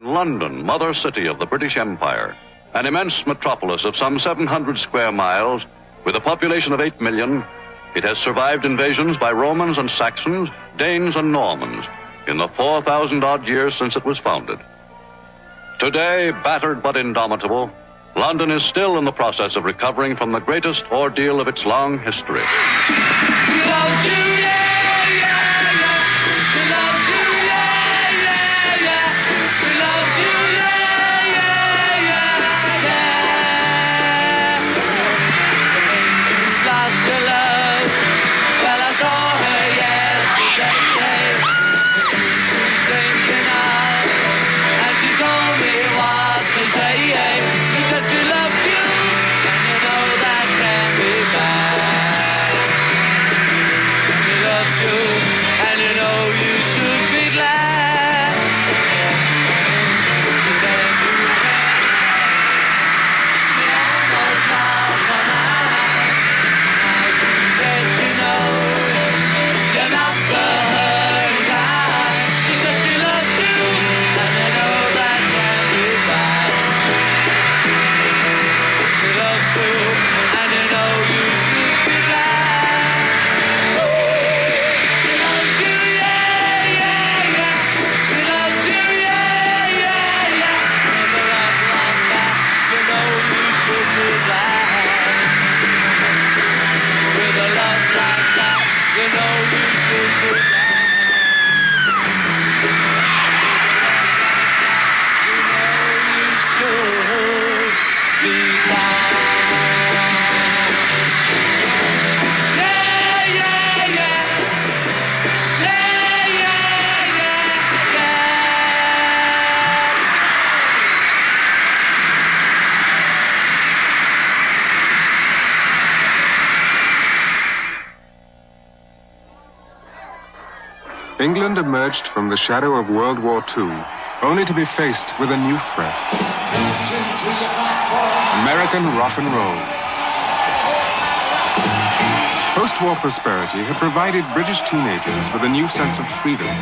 London, mother city of the British Empire, an immense metropolis of some 700 square miles, with a population of 8 million, it has survived invasions by Romans and Saxons, Danes and Normans, in the 4,000-odd years since it was founded. Today, battered but indomitable, London is still in the process of recovering from the greatest ordeal of its long history. England emerged from the shadow of World War II, only to be faced with a new threat. American rock and roll. Post-war prosperity had provided British teenagers with a new sense of freedom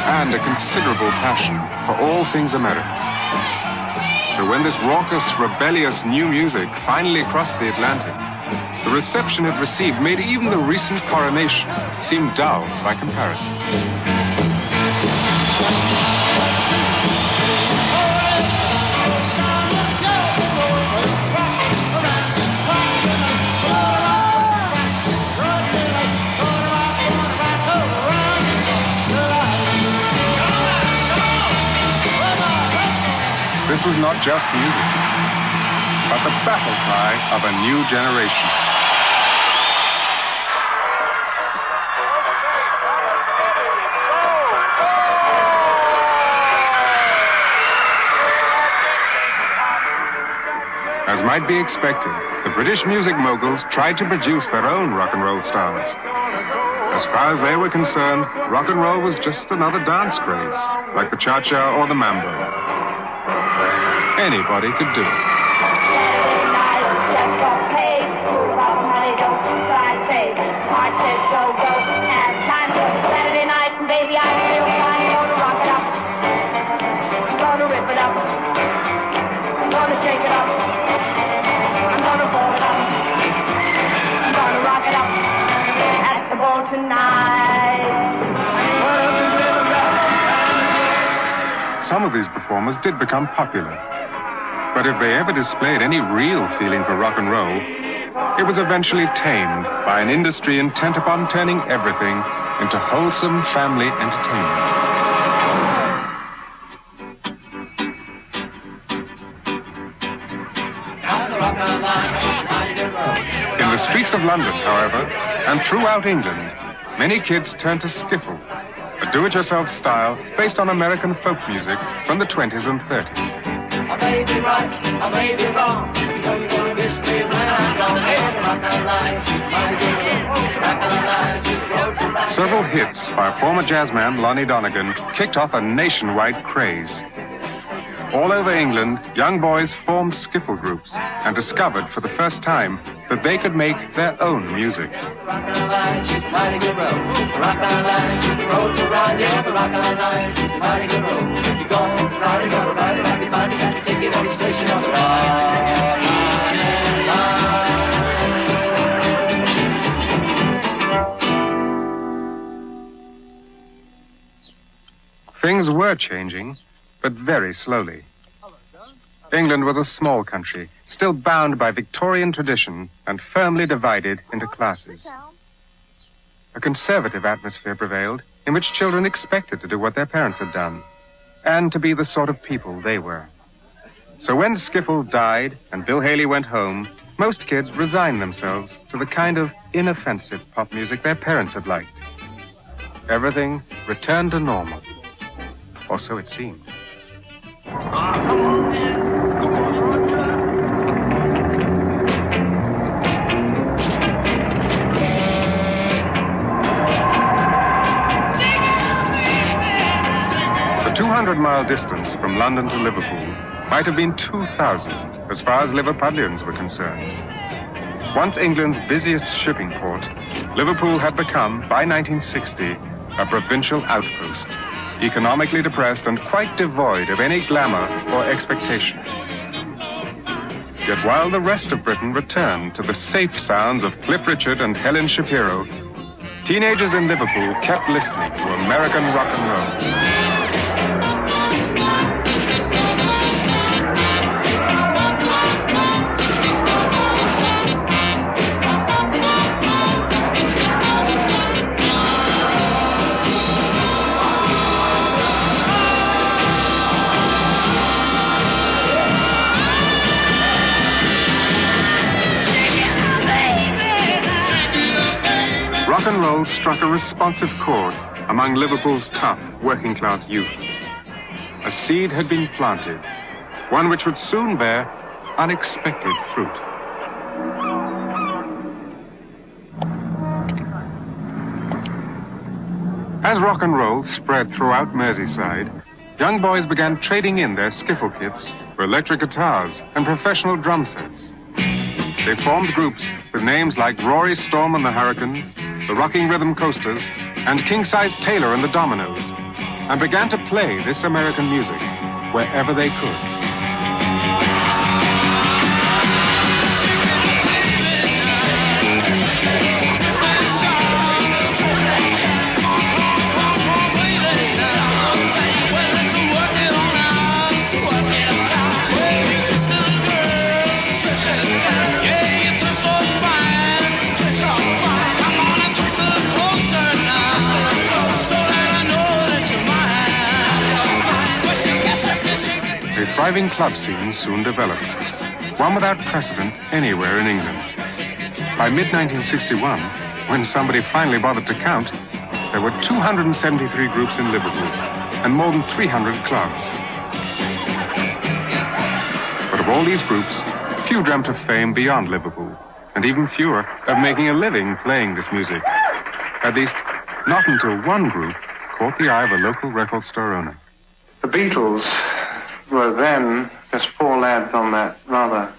and a considerable passion for all things American. So when this raucous, rebellious new music finally crossed the Atlantic, the reception it received made even the recent coronation seem dull by comparison. This was not just music, but the battle cry of a new generation. As might be expected, the British music moguls tried to produce their own rock and roll stars. As far as they were concerned, rock and roll was just another dance craze, like the cha-cha or the mambo. Anybody could do it. Some of these performers did become popular. But if they ever displayed any real feeling for rock and roll, it was eventually tamed by an industry intent upon turning everything into wholesome family entertainment. In the streets of London, however, and throughout England, many kids turned to skiffle, a do-it-yourself style based on American folk music from the 20s and 30s. I may be right, I may be wrong. You know you're gonna miss me when I'm gone. Several hits by former jazzman Lonnie Donegan kicked off a nationwide craze. All over England, young boys formed skiffle groups and discovered for the first time that they could make their own music. Things were changing, but very slowly. England was a small country, still bound by Victorian tradition and firmly divided into classes. A conservative atmosphere prevailed in which children expected to do what their parents had done and to be the sort of people they were. So when Skiffle died and Bill Haley went home, most kids resigned themselves to the kind of inoffensive pop music their parents had liked. Everything returned to normal, or so it seemed. The 200-mile distance from London to Liverpool might have been 2,000 as far as Liverpudlians were concerned. Once England's busiest shipping port, Liverpool had become, by 1960, a provincial outpost, economically depressed and quite devoid of any glamour or expectation. Yet while the rest of Britain returned to the safe sounds of Cliff Richard and Helen Shapiro, teenagers in Liverpool kept listening to American rock and roll. Rock and roll struck a responsive chord among Liverpool's tough, working-class youth. A seed had been planted, one which would soon bear unexpected fruit. As rock and roll spread throughout Merseyside, young boys began trading in their skiffle kits for electric guitars and professional drum sets. They formed groups with names like Rory Storm and the Hurricanes, the Rocking Rhythm Coasters, and King Size Taylor and the Dominoes, and began to play this American music wherever they could. A thriving club scene soon developed, one without precedent anywhere in England. By mid-1961, when somebody finally bothered to count, there were 273 groups in Liverpool and more than 300 clubs. But of all these groups, few dreamt of fame beyond Liverpool, and even fewer of making a living playing this music. At least, not until one group caught the eye of a local record store owner. The Beatles were then just four lads on that rather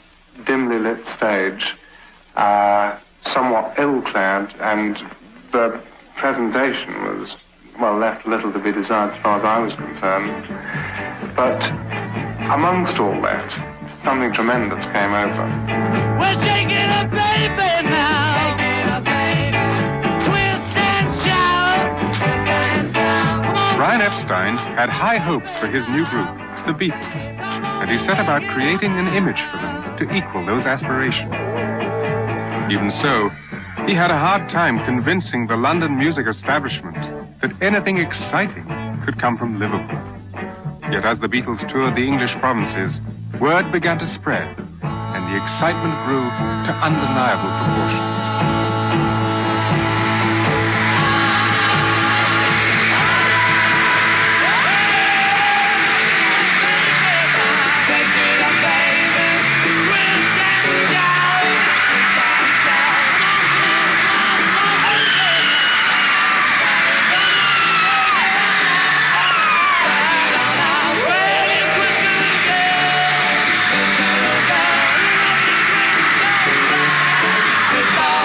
dimly lit stage, somewhat ill-clad, and the presentation was, well, left little to be desired as far as I was concerned. But amongst all that, something tremendous came over. We're shaking up, baby, now. Twist and shout. Brian Epstein had high hopes for his new group, the Beatles, and he set about creating an image for them to equal those aspirations. Even so, he had a hard time convincing the London music establishment that anything exciting could come from Liverpool. Yet as the Beatles toured the English provinces, word began to spread, and the excitement grew to undeniable proportions. It's all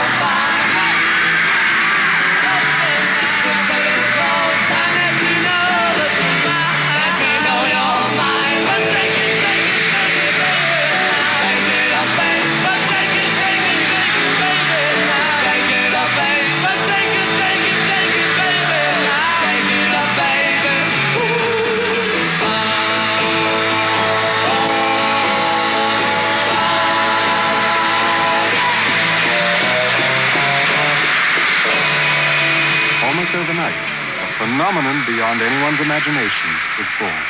overnight, a phenomenon beyond anyone's imagination was born.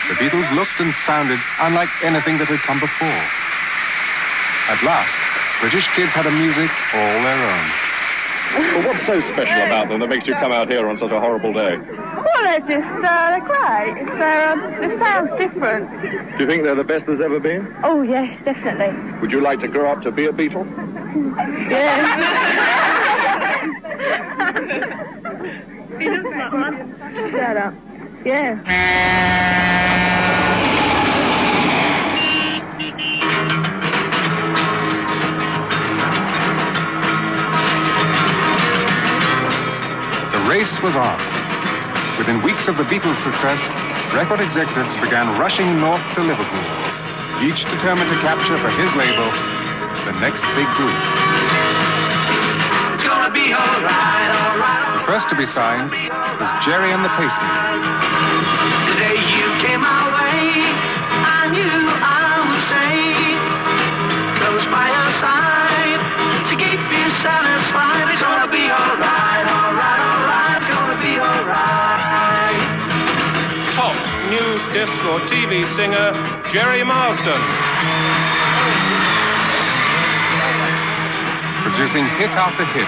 The Beatles looked and sounded unlike anything that had come before. At last, British kids had a music all their own. Well, what's so special about them that makes you come out here on such a horrible day? Well, they're great. The sound's different. Do you think they're the best there's ever been? Oh, yes, definitely. Would you like to grow up to be a Beatle? Yeah. Shut up. Yeah. The race was on. Within weeks of the Beatles' success, record executives began rushing north to Liverpool, each determined to capture for his label the next big group. It's gonna be all right. The first to be signed was Jerry and the Pacemakers. The day you came my way, I knew I would stay close by your side to keep you satisfied. It's gonna be all right. It's gonna be all right. Top new disc or TV singer, Jerry Marsden. Producing hit after hit,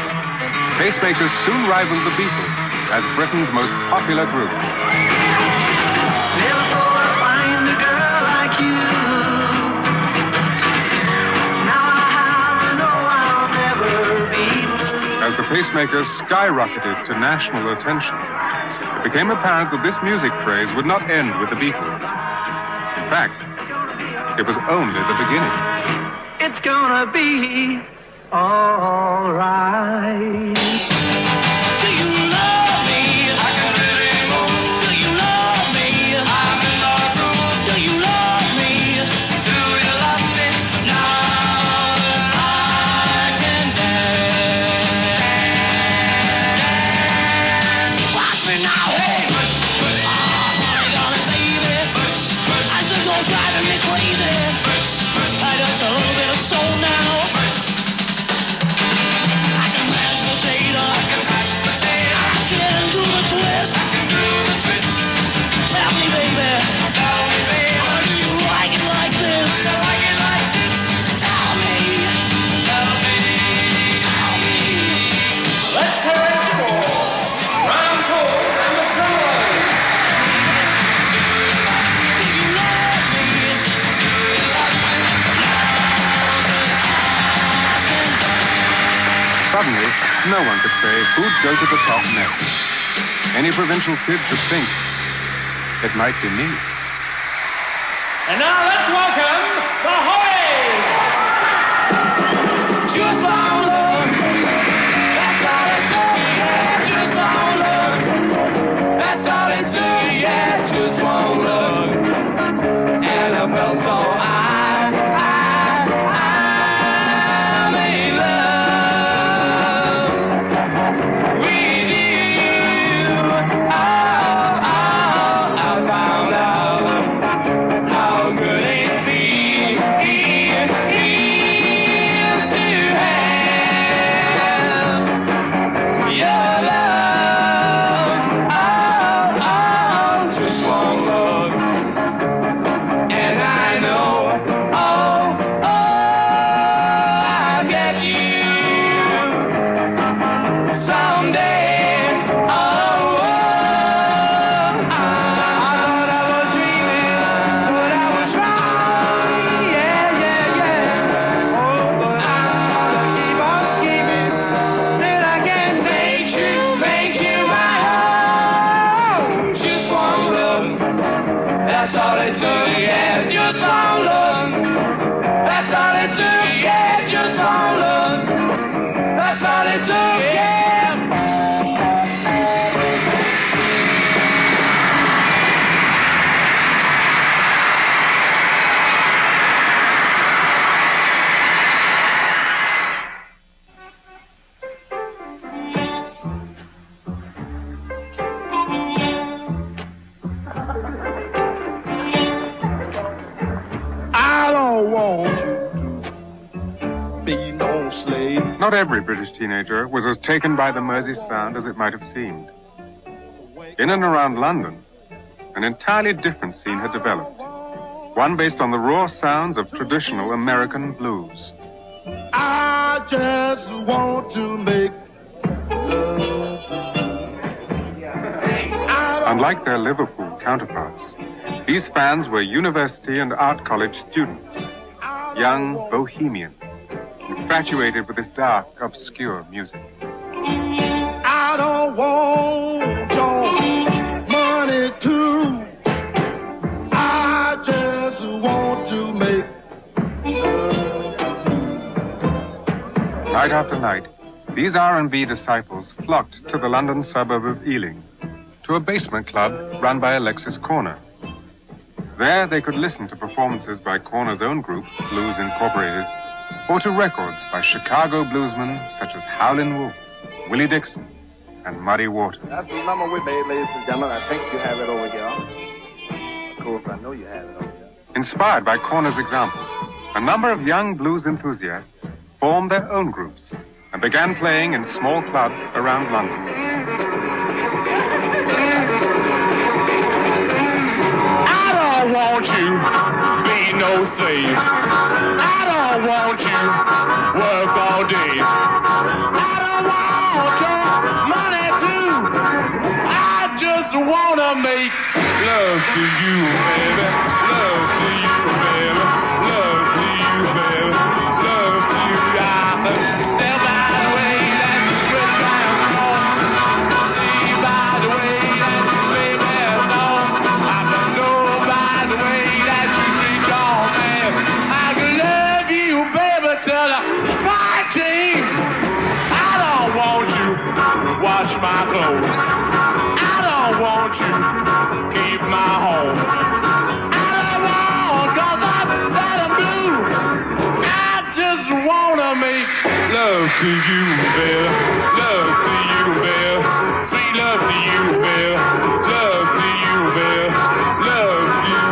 Pacemakers soon rivaled the Beatles as Britain's most popular group. Never thought I'd find a girl like you. Now I know I'll never be. As the Pacemakers skyrocketed to national attention, it became apparent that this music craze would not end with the Beatles. In fact, it was only the beginning. It's gonna be all right. Do you love me? I can really move. Do you love me? I'm in the groove. Do you love me? Do you love me? Now that I can dance. Watch me now. Hey, push, push. Oh, darling baby. Push, push. I said you're driving me crazy. Push, push. I just a little bit of soul now. Suddenly, no one could say who'd go to the top next. Any provincial kid could think it might be me. And now let's welcome the Hoys! Just long love, that's all it took, yeah, just long love. That's all it took, yeah, just long love. And I felt so I'm in love with you. Oh, I found out how good it feels to have your love. Oh, just one love. And I know, I'll get you someday. I thought I was dreaming, but I was wrong. Yeah. Oh, but I'll keep on scheming till I can make you my own. Just one love, that's all it took. Yeah, just one love, that's all it took. Yeah, just one love, that's all it took. Yeah. I don't want you to be no slave. Not every British teenager was as taken by the Mersey sound as it might have seemed. In and around London, an entirely different scene had developed. One based on the raw sounds of traditional American blues. I just want to make love. Unlike their Liverpool counterparts, these fans were university and art college students, young bohemians, infatuated with this dark, obscure music. I don't want your money too. I just want to make love. Night after night, these R&B disciples flocked to the London suburb of Ealing, to a basement club run by Alexis Corner. There they could listen to performances by Corner's own group, Blues Incorporated, or to records by Chicago bluesmen such as Howlin' Wolf, Willie Dixon, and Muddy Waters. That's the number we made, ladies and gentlemen. I think you have it over here. Of course, I know you have it over here. Inspired by Corner's example, a number of young blues enthusiasts formed their own groups and began playing in small clubs around London. I don't want you be no slave. I don't want you work all day. I don't want your money too. I just wanna make love to you, baby. Love to you, baby. Love to you, baby. Love to you. I tell by the way that you switch round on. See by the way that you lay there on. I know by the way that you treat your man. I can love you, baby, till the fighting. I don't want you wash my clothes. I don't want you keep my home. I don't want, 'cause I'm sad and blue. I just wanna make love to you, baby. Love to you, baby. Sweet love to you, baby. Love to you, baby. Love to you.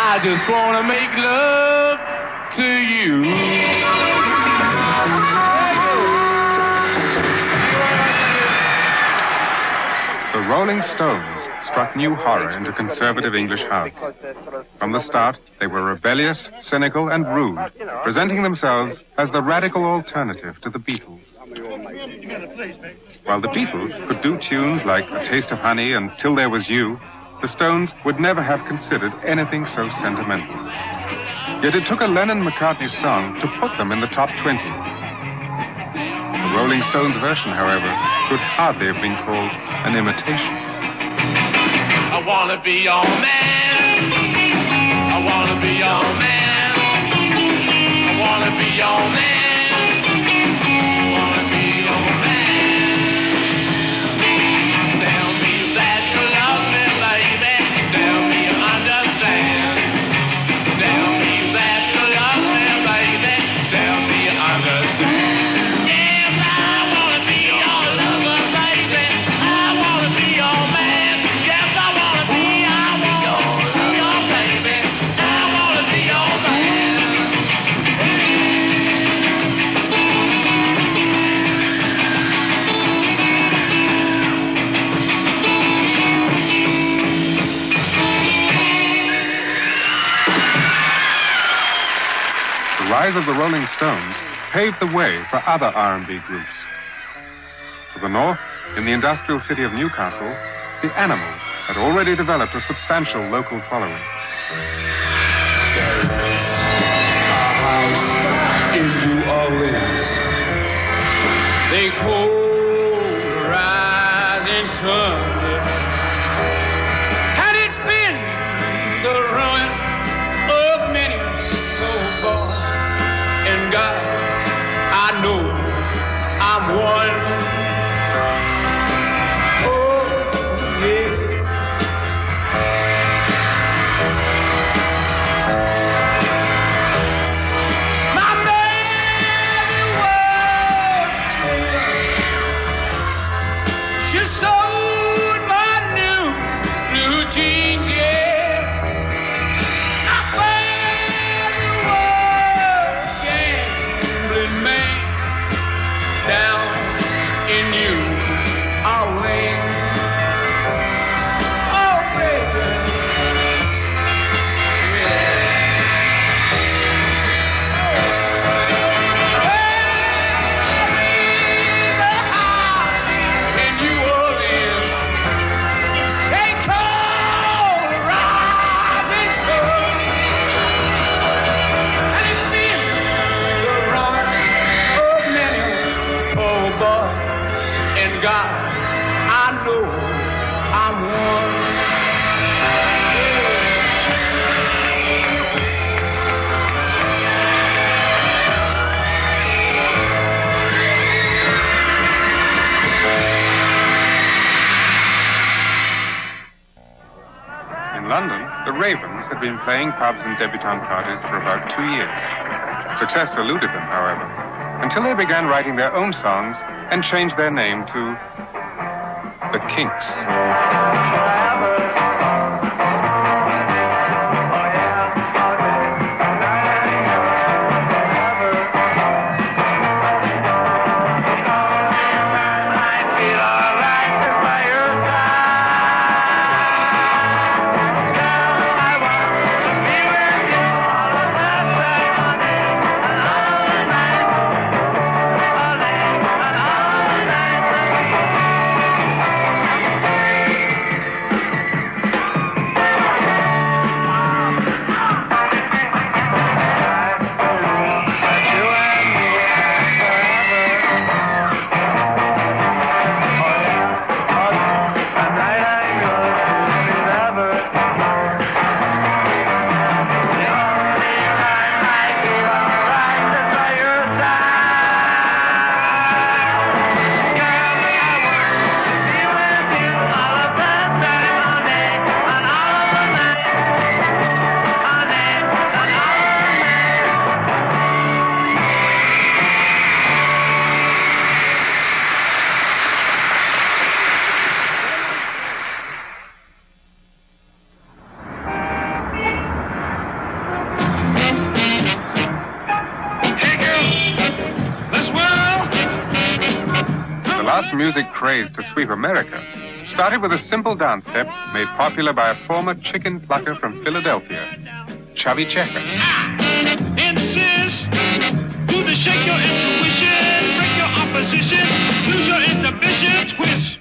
I just wanna make love to you. The Rolling Stones struck new horror into conservative English hearts. From the start, they were rebellious, cynical, and rude, presenting themselves as the radical alternative to the Beatles. While the Beatles could do tunes like A Taste of Honey and Till There Was You, the Stones would never have considered anything so sentimental. Yet it took a Lennon-McCartney song to put them in the top 20. The Rolling Stones version, however, could hardly have been called an imitation. I wanna be your man. I wanna be your man. I wanna be your man. I wanna be your man. Tell me that you love me, baby. Tell me you understand. Tell me that you love me, baby. Tell me you understand. The rise of the Rolling Stones paved the way for other R&B groups. To the north, in the industrial city of Newcastle, the Animals had already developed a substantial local following. There is a house in New Orleans. They call the rising sun. And it's been the ruin of many told boy. And God, I know I'm one. Oh, yeah. My mother was a tailor. She sewed my new blue jeans, yeah. know I'm one. In London, the Ravens had been playing pubs and debutante parties for about 2 years. Success eluded them, however, until they began writing their own songs and changed their name to The Kinks. Music craze to sweep America started with a simple dance step made popular by a former chicken plucker from Philadelphia, Chubby Checker. Insist, do the shake your intuition, break your opposition, lose your inhibition, twist.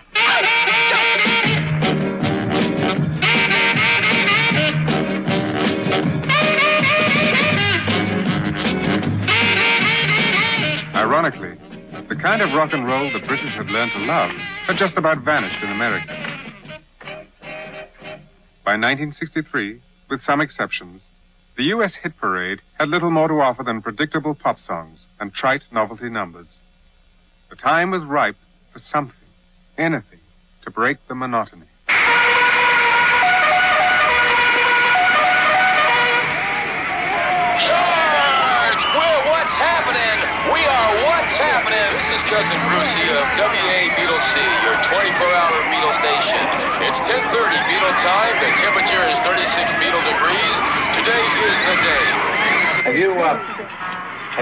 Ironically, the kind of rock and roll the British had learned to love had just about vanished in America. By 1963, with some exceptions, the U.S. hit parade had little more to offer than predictable pop songs and trite novelty numbers. The time was ripe for something, anything, to break the monotony. Charge! We're What's Happening! We are What's Happening! This is Cousin Brucey of WA-Beatle-C, your 24-hour Beatle station. It's 10:30 Beatle time. The temperature is 36 Beatle degrees. Today is the day. Have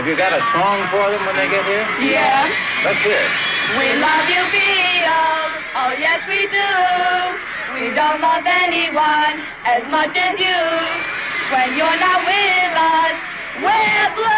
you got a song for them when they get here? Yeah. Let's hear it. We love you, Beatles. Oh, yes, we do. We don't love anyone as much as you. When you're not with us, we're blue.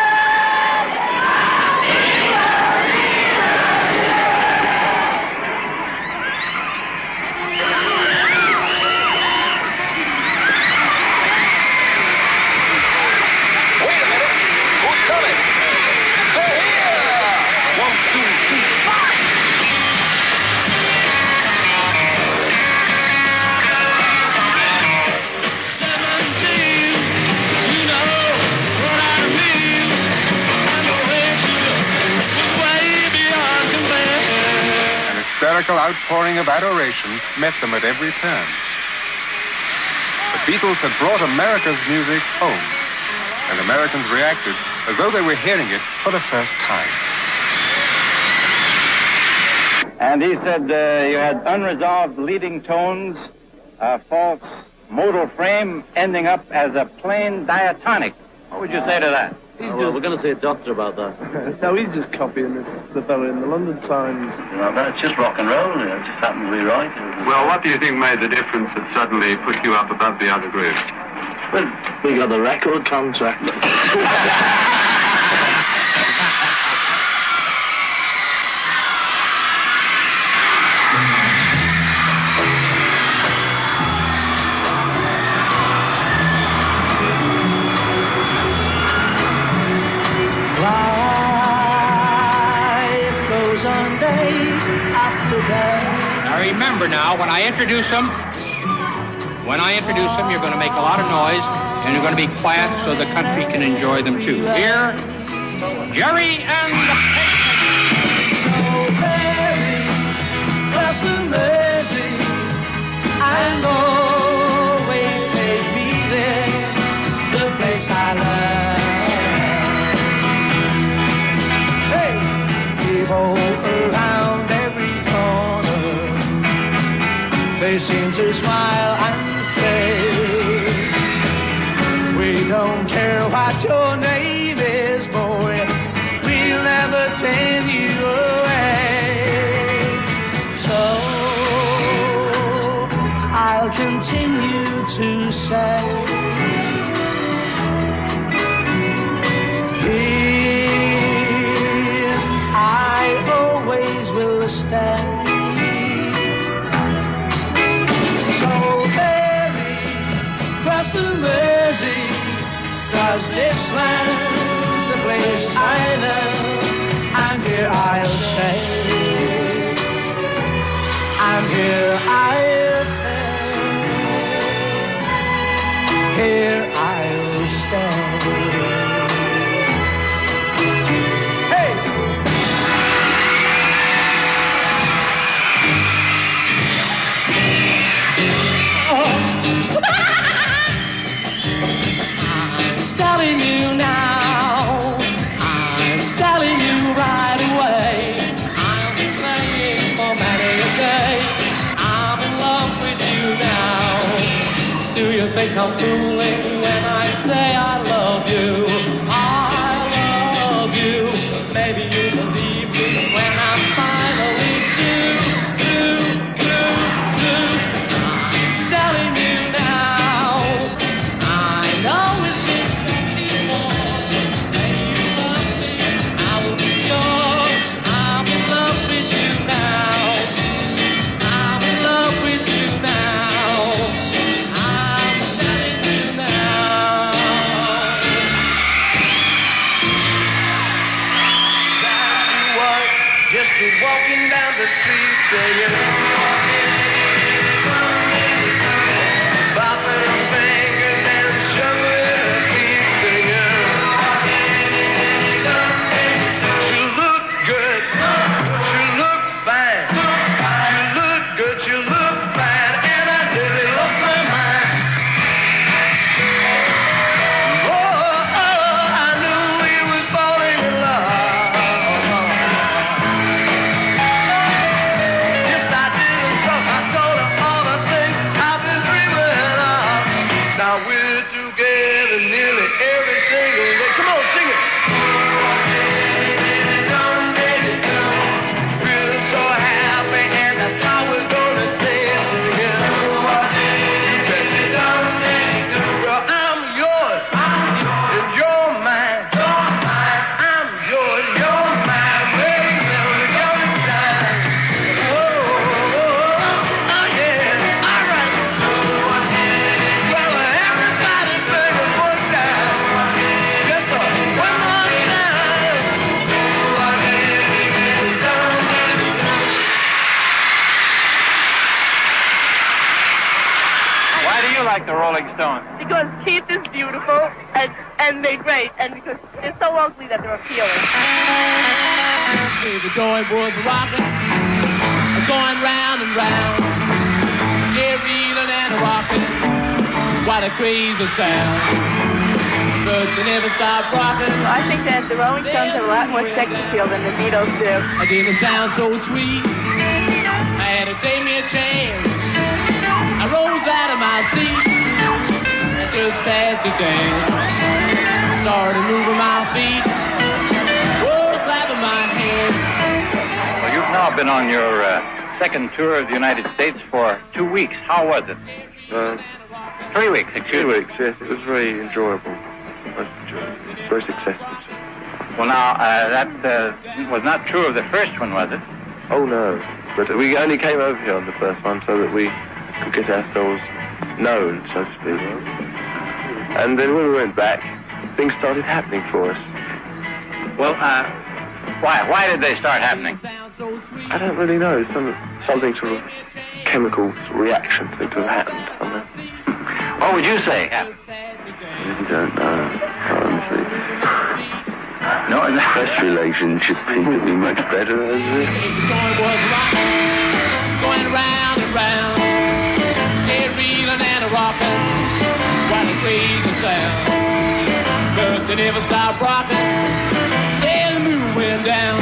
Hysterical outpouring of adoration met them at every turn. The Beatles had brought America's music home, and Americans reacted as though they were hearing it for the first time. And he said you had unresolved leading tones, a false modal frame ending up as a plain diatonic. What would you say to that? Well, we're going to see a doctor about that. No, he's just copying the fella in the London Times. Well, that's just rock and roll. It just happened to be right. Well, what do you think made the difference that suddenly put you up above the other group? Well, we got the record contract. On day after day. Now remember, now. When I introduce them, you're going to make a lot of noise, and you're going to be quiet so the country can enjoy them too. Here, Jerry and the So very, bless the mercy, and always take me there, the place I love. Hey, people around every corner, they seem to smile and say, we don't care what your name is, boy, we'll never turn you away. So I'll continue to say, here I always will stay. So baby, cross the Mersey, 'cause this land's the place I love, and here I'll stay, and here I'll stay, here I'll stay. Hey! Telling you now, I'm telling you right away, I'm saying for many a day, I'm in love with you now. Do you think I'm fooling when I say I love you? I love you. Maybe you believe me when I'm finally through. I'm telling you now, I know it's walking down the street saying, bopping her fingers and shuffling her feet singing, she look good, she look fine, she look good, she look fine, and I really lost my mind. Oh, I knew we was falling in love. Now we're together nearly every single day. Come on, sing it. We're so happy, and that's how we're gonna stay together. Well, I'm yours, and you're mine. I'm yours, you're mine. We're together time. Oh, yeah, all right. Well, everybody sing it one time. Just one more time. Why do you like the Rolling Stones? Because Keith is beautiful and they're great, and because they're so ugly that they're appealing. See, the joint was rocking, going round and round. Yeah, reeling and rocking, what a crazy sound. But they never stopped rocking. I think that the Rolling Stones have a lot more sex appeal than the Beatles do. I didn't sound so sweet. I had to take me a chance. I rose out of my seat. I just had to dance. Started moving my feet. Whoa, clapping my hands. Well, you've now been on your second tour of the United States for 2 weeks. How was it? 3 weeks, excuse me. 2 weeks, yes. It was very enjoyable. Most enjoyable. Very successful. Well, now, that was not true of the first one, was it? Oh, no. But we only came over here on the first one so that we could get ourselves known, so to speak. And then when we went back, things started happening for us. Well, Why did they start happening? I don't really know. Something sort of chemical reaction seemed to have happened somewhere. What would you say happened? I really don't know. Honestly. No, Press relationship seemed to be much better as this. Going round and round, they're reeling and a rocking, while the crazy sound. But they never stopped rocking, then the moon went down.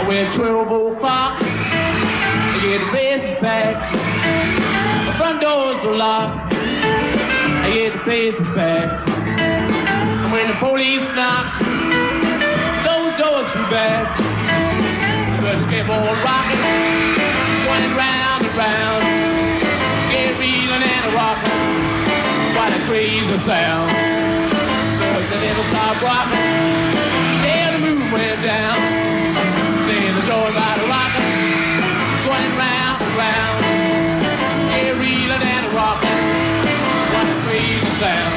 When 12 o'clock, I get the place back. The front doors are locked. I get the places packed. And when the police knock, those doors are back. But they keep on rocking, going round and round. Get reeling and a rocking, what a crazy sound. But they never stop rocking, till the moon went down. Saying the joy by the rockin', going round and round. Yeah, reeling and rockin', what a crazy sound.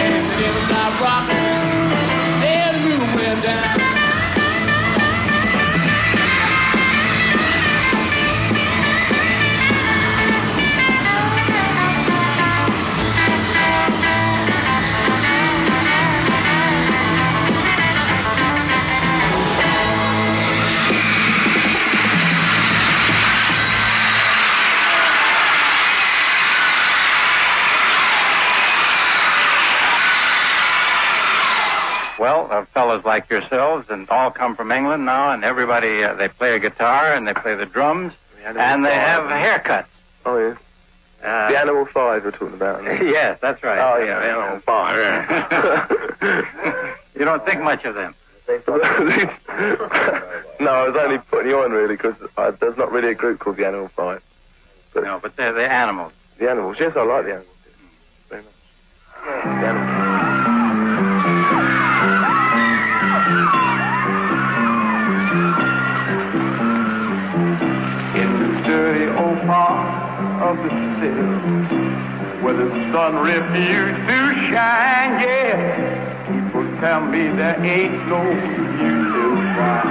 And they never stop rockin', till the moon went down. Well, fellas like yourselves, and all come from England now, and everybody, they play a guitar, and they play the drums, and they have haircuts. Oh, yes. The Animal 5 we're talking about. Yes, that's right. Oh, yeah, the Animal 5. You don't think much of them. No, I was only putting you on, really, because there's not really a group called the Animal 5. But no, but they're the animals. The Animals, yes, I like the Animals. Very much. Yeah, the Animals. Dirty old part of the city where the sun refused to shine, yeah. People tell me there ain't no use to try.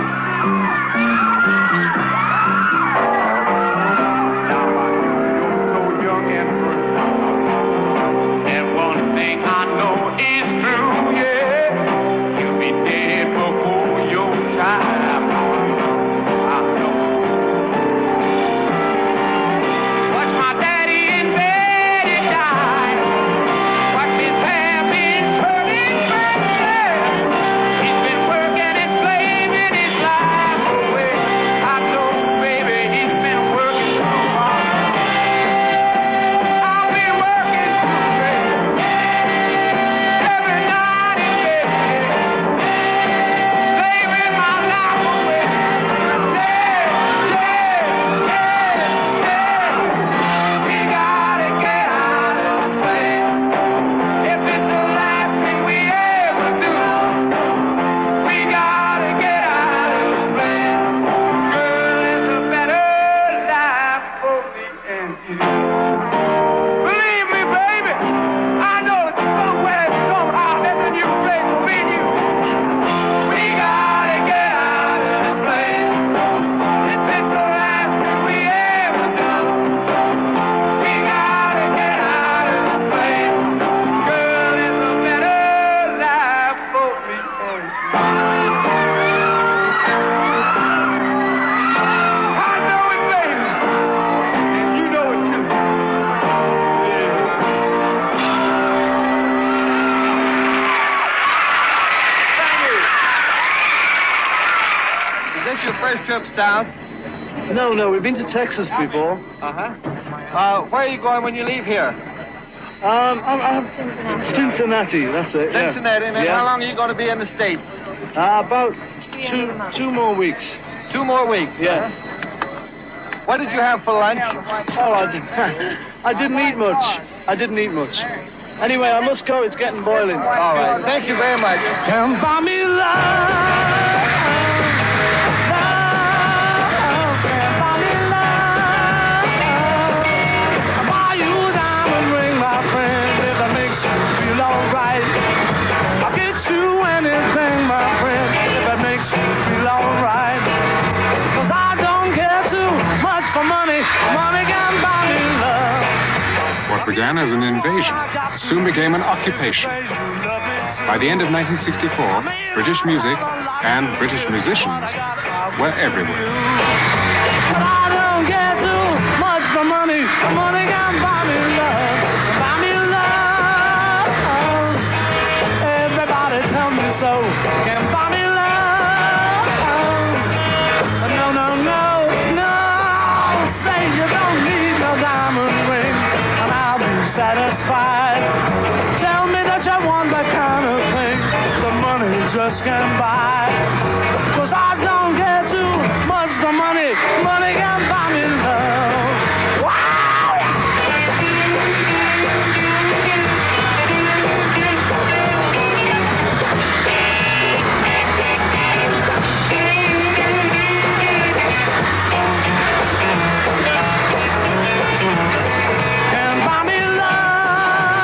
Now I know you're so young and free, and one thing I know is true, yeah. You'll be dead before your time. Trip south? No, we've been to Texas before. Where are you going when you leave here? I'm Cincinnati, that's it. Cincinnati, and yeah. How long are you going to be in the States? About two more weeks. 2 more weeks? Yes. What did you have for lunch? Oh, I didn't eat much. Anyway, I must go, it's getting boiling. All right, thank you very much. Come by me, love. Money can buy me love. What began as an invasion soon became an occupation. By the end of 1964, British music and British musicians were everywhere. But I don't care too much for money. Money can buy me love. Buy me love. Everybody tell me so. Can buy me love. No, no, no, no. Say you don't need no diamond ring, and I'll be satisfied. Tell me that you want that kind of thing the money just can't buy. 'Cause I don't care too much for money. Money can buy me love. Wow! Can buy me love.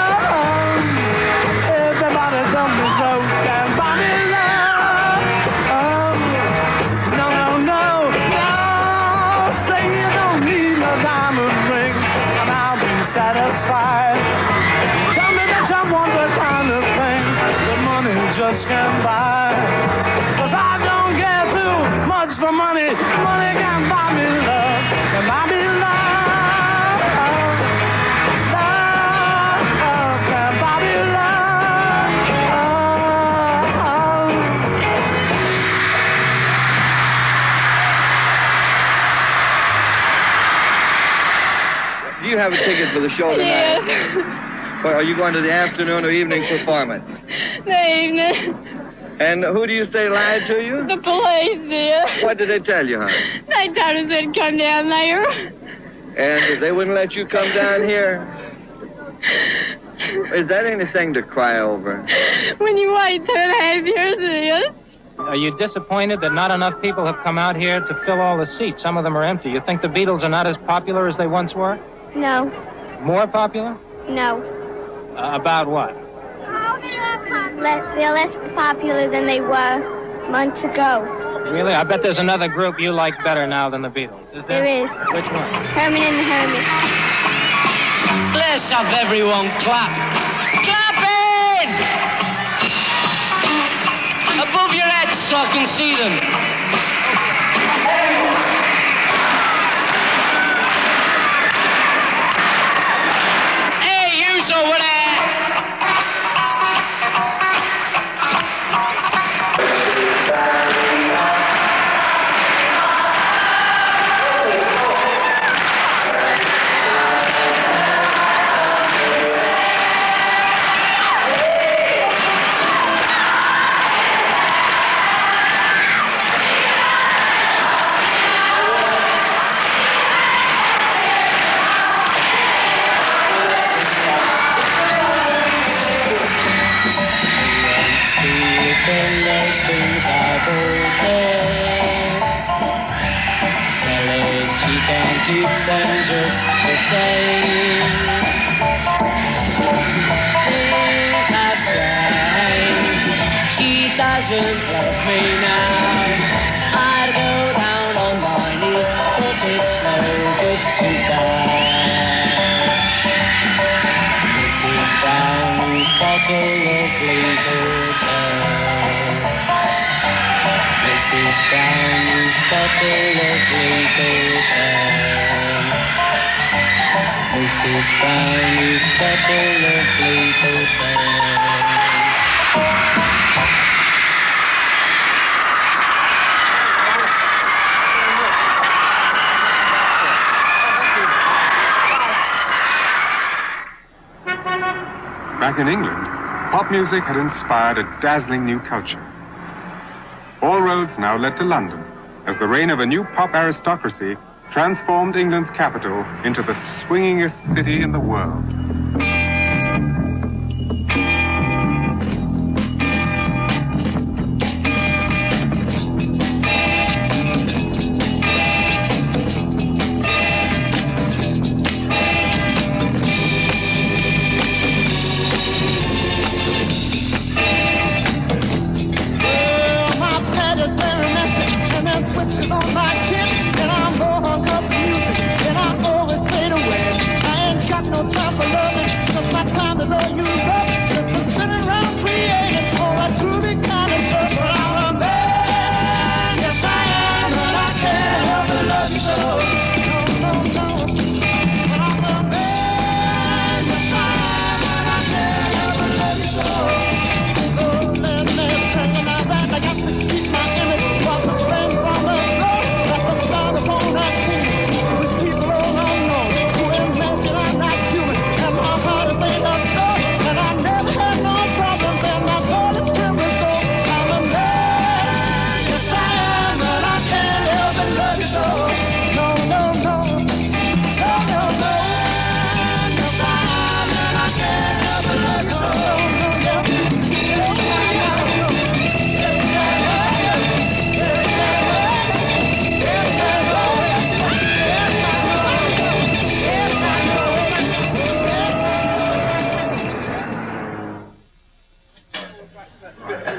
Everybody tell me so. Can buy me love. No, no, no, no. Say you don't need no diamond ring, and I'll be satisfied. Tell me that you want the kind of things the money just can't buy. 'Cause I don't care too much for money. Money can buy me love. Can buy me love. Love can buy me love. Do you have a ticket for the show tonight? Yes. Or are you going to the afternoon or evening performance? The evening. And who do you say lied to you? The police did. What did they tell you, hon? They told us they'd come down there. And they wouldn't let you come down here? Is that anything to cry over? When you wait 2.5 years, it is. Are you disappointed that not enough people have come out here to fill all the seats? Some of them are empty. You think the Beatles are not as popular as they once were? No. More popular? No. About what? They're less popular than they were months ago. Really? I bet there's another group you like better now than the Beatles. Is there? There is. Which one? Herman and the Hermits. Let's have everyone clap. Clapping! Above your heads so I can see them. Hey, yous over there! Turn those things I bolted. Tell her she can keep them just the same. Things have changed. She doesn't love me now. I'd go down on my knees, but it's no good to die. Mrs. Brown, bottle of water. Mrs. Brown, bottle of water. Mrs. Brown, bottle of water. Back in England, pop music had inspired a dazzling new culture. All roads now led to London, as the reign of a new pop aristocracy transformed England's capital into the swingingest city in the world. On my kid, and I'm more hung up music than I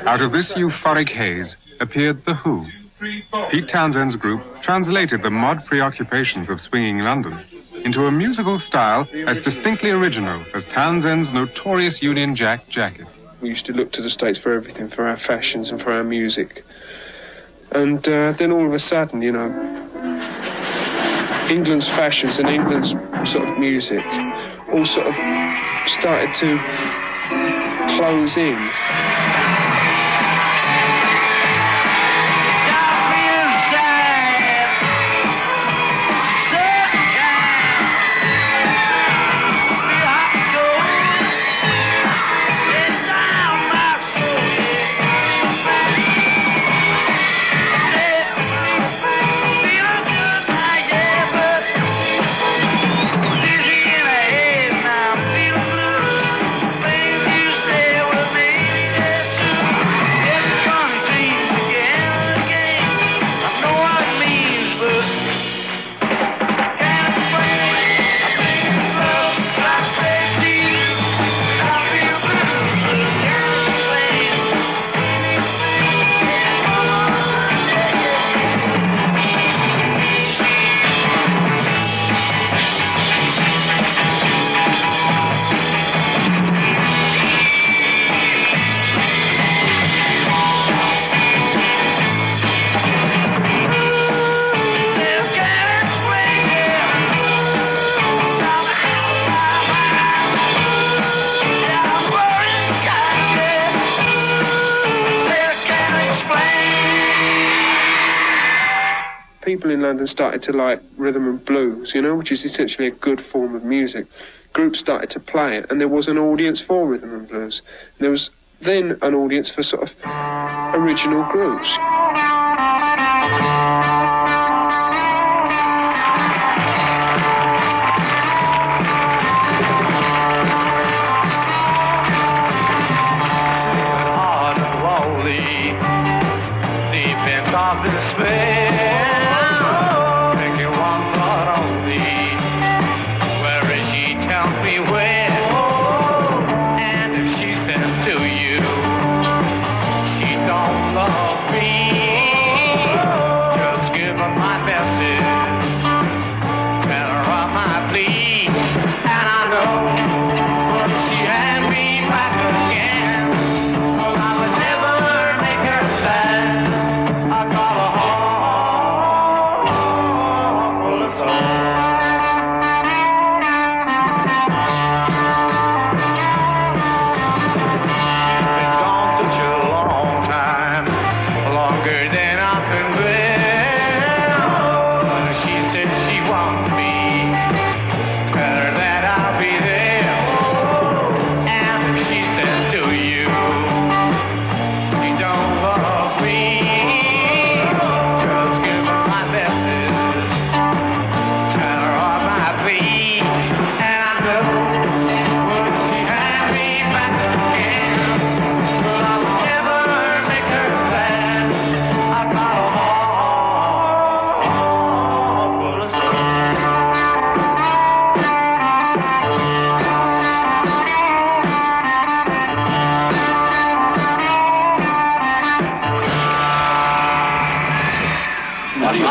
Out of this euphoric haze appeared The Who. Pete Townshend's group translated the mod preoccupations of swinging London into a musical style as distinctly original as Townshend's notorious Union Jack jacket. We used to look to the States for everything, for our fashions and for our music. And then all of a sudden, you know, England's fashions and England's sort of music all sort of started to close in. People in London started to like rhythm and blues, you know, which is essentially a good form of music. Groups started to play it, and there was an audience for rhythm and blues. And there was then an audience for sort of original groups.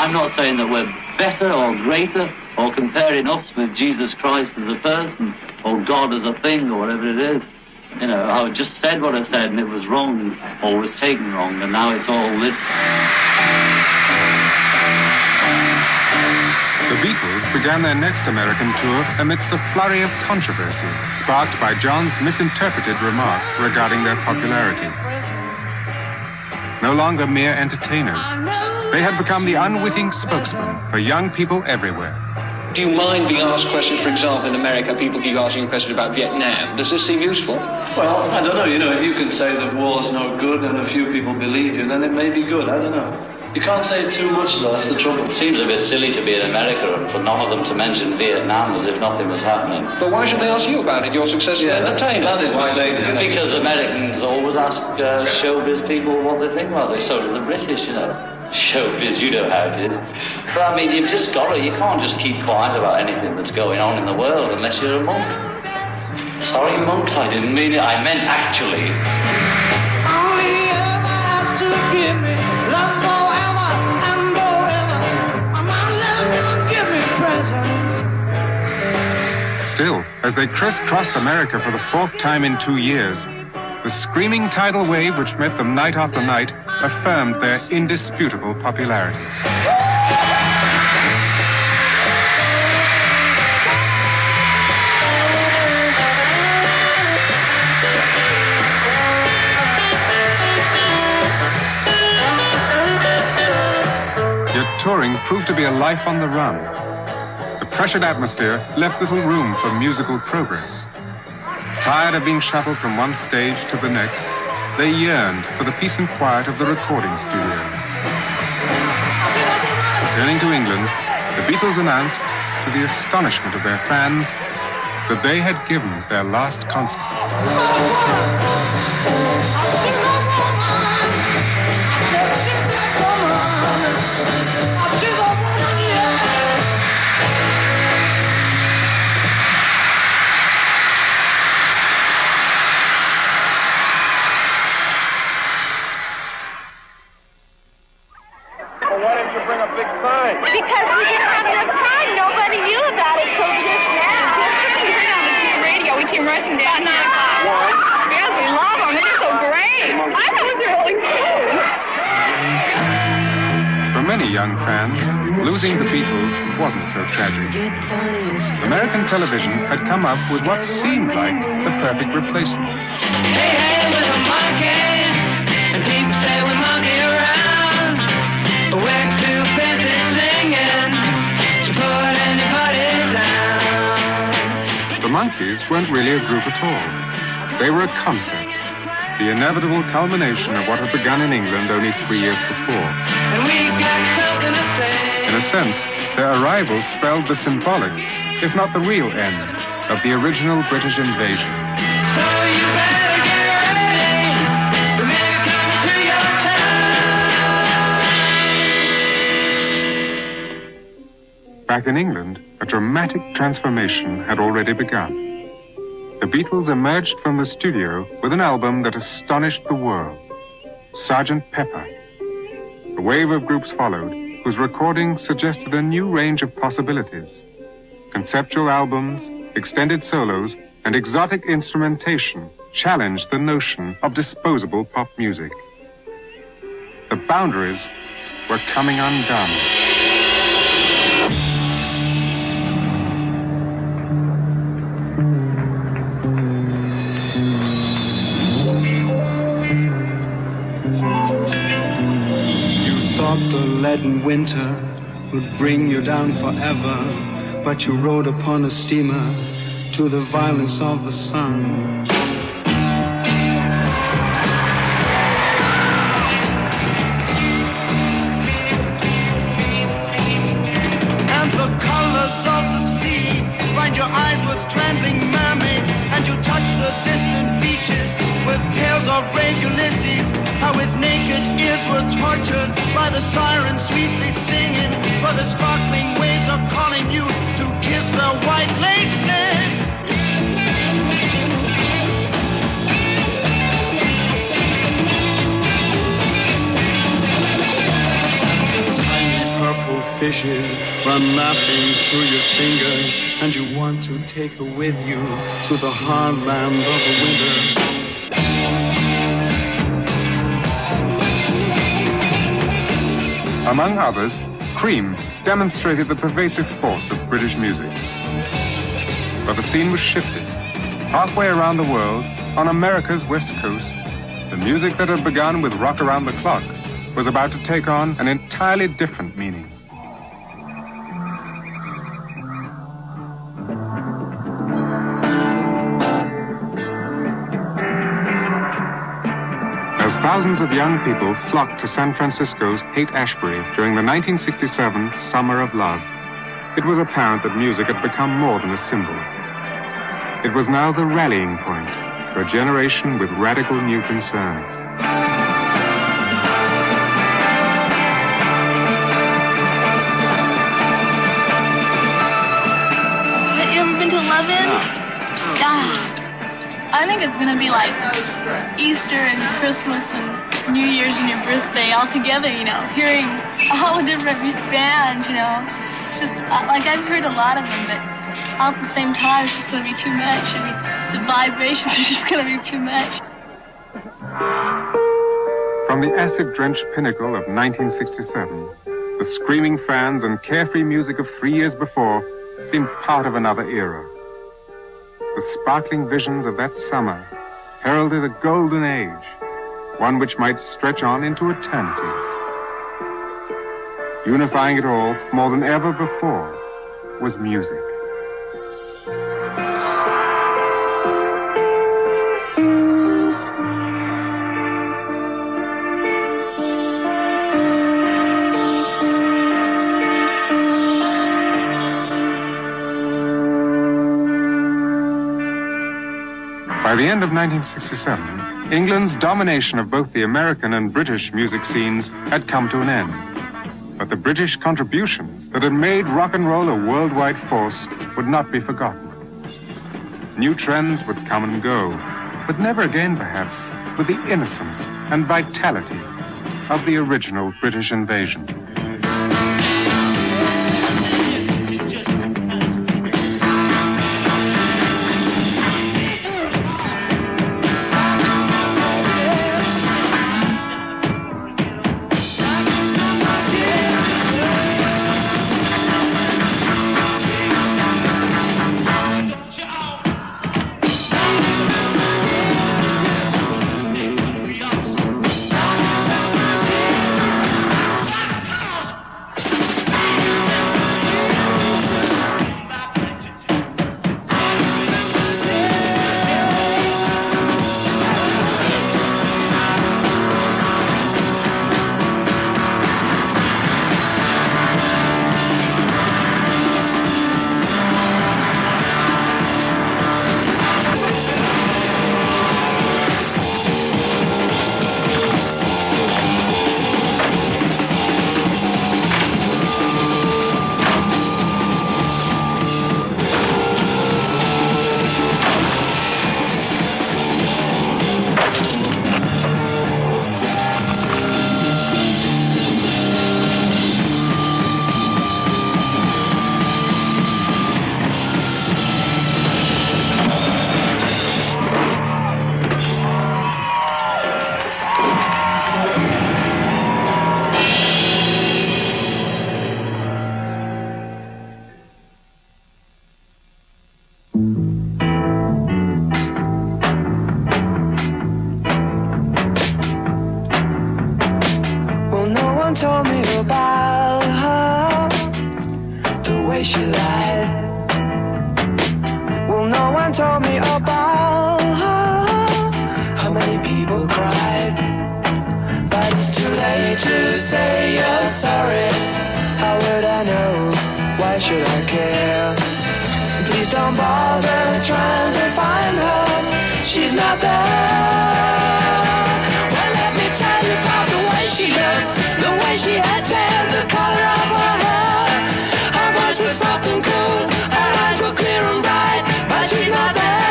I'm not saying that we're better or greater or comparing us with Jesus Christ as a person or God as a thing or whatever it is. You know, I just said what I said and it was wrong or was taken wrong, and now it's all this. The Beatles began their next American tour amidst a flurry of controversy sparked by John's misinterpreted remark regarding their popularity. No longer mere entertainers, they had become the unwitting spokesman for young people everywhere. Do you mind being asked questions? For example, in America, people keep asking you questions about Vietnam. Does this seem useful? Well, I don't know. You know, if you can say that war's no good and a few people believe you, then it may be good. I don't know. You can't say too much, though. That's the trouble. It seems a bit silly to be in America for none of them to mention Vietnam as if nothing was happening. But why should they ask you about it? You're successful entertainer. That is why they do. Because Americans always ask showbiz people what they think about it. So do the British, you know. Showbiz, you know how it is. But I mean, you've just got to, you can't just keep quiet about anything that's going on in the world unless you're a monk. Sorry, monks, I didn't mean it. I meant actually. Only to give me love forever and forever. My love don't give me presents. Still, as they crisscrossed America for the 4th time in 2 years, the screaming tidal wave which met them night after night affirmed their indisputable popularity. Yet touring proved to be a life on the run. The pressured atmosphere left little room for musical progress. Tired of being shuttled from one stage to the next, they yearned for the peace and quiet of the recording studio. Returning to England, the Beatles announced, to the astonishment of their fans, that they had given their last concert. Because we didn't have enough time. Nobody knew about it till just now. We heard on the radio. We came rushing down 9 o'clock. Yes, we love them. They're so great. I thought it was really cool. For many young fans, losing the Beatles wasn't so tragic. American television had come up with what seemed like the perfect replacement. Hey, we're the monkey, and people say we monkey around. We're too busy singing to put anybody down. The Monkees weren't really a group at all. They were a concept, the inevitable culmination of what had begun in England only 3 years before. And we got something to say. In a sense, their arrival spelled the symbolic, if not the real end, of the original British invasion. So you better get ready. We're maybe coming to your town. Back in England, a dramatic transformation had already begun. The Beatles emerged from the studio with an album that astonished the world, Sgt. Pepper. A wave of groups followed, whose recording suggested a new range of possibilities. Conceptual albums, extended solos, and exotic instrumentation challenged the notion of disposable pop music. The boundaries were coming undone. The leaden winter would bring you down forever, but you rode upon a steamer to the violence of the sun. And the colors of the sea bind your eyes with trembling mermaids, and you touch the distant beaches with tales of brave Ulysses, how his naked ears were tortured by the sirens sweetly singing, for the sparkling waves are calling you to kiss their white lace necks. Tiny purple fishes run laughing through your fingers, and you want to take her with you to the hard land of the winter. Among others, Cream demonstrated the pervasive force of British music. But the scene was shifting. Halfway around the world, on America's west coast, the music that had begun with Rock Around the Clock was about to take on an entirely different meaning. As thousands of young people flocked to San Francisco's Haight-Ashbury during the 1967 Summer of Love, it was apparent that music had become more than a symbol. It was now the rallying point for a generation with radical new concerns. Have you ever been to London? I think it's going to be like Easter and Christmas and New Year's and your birthday all together, you know, hearing all the different bands, you know. Just, like, I've heard a lot of them, but all at the same time, it's just going to be too much. I mean, the vibrations are just going to be too much. From the acid-drenched pinnacle of 1967, the screaming fans and carefree music of 3 years before seemed part of another era. The sparkling visions of that summer heralded a golden age, one which might stretch on into eternity. Unifying it all more than ever before was music. By the end of 1967, England's domination of both the American and British music scenes had come to an end. But the British contributions that had made rock and roll a worldwide force would not be forgotten. New trends would come and go, but never again, perhaps, with the innocence and vitality of the original British invasion. Told me about her, the way she lied. Well, no one told me about her, how many people cried. But it's too late to say you're sorry. How would I know? Why should I care? Please don't bother trying to find her. She's not there. Well, let me tell you about the way she looked. The way she had tan, the color of her hair. Her voice was soft and cool, her eyes were clear and bright, but she's not there.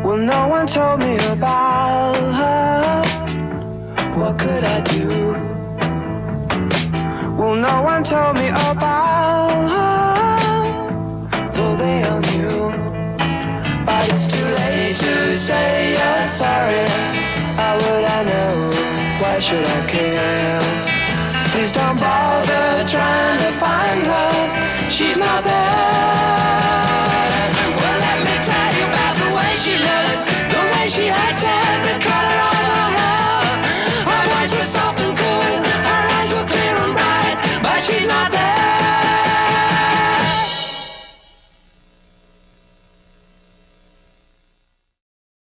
Well, no one told me about her. What could I do? Well, no one told me about her. Though they all knew, but it's too late to say you're sorry. How would I know? Why should I care? Please don't bother trying to find her. She's not there.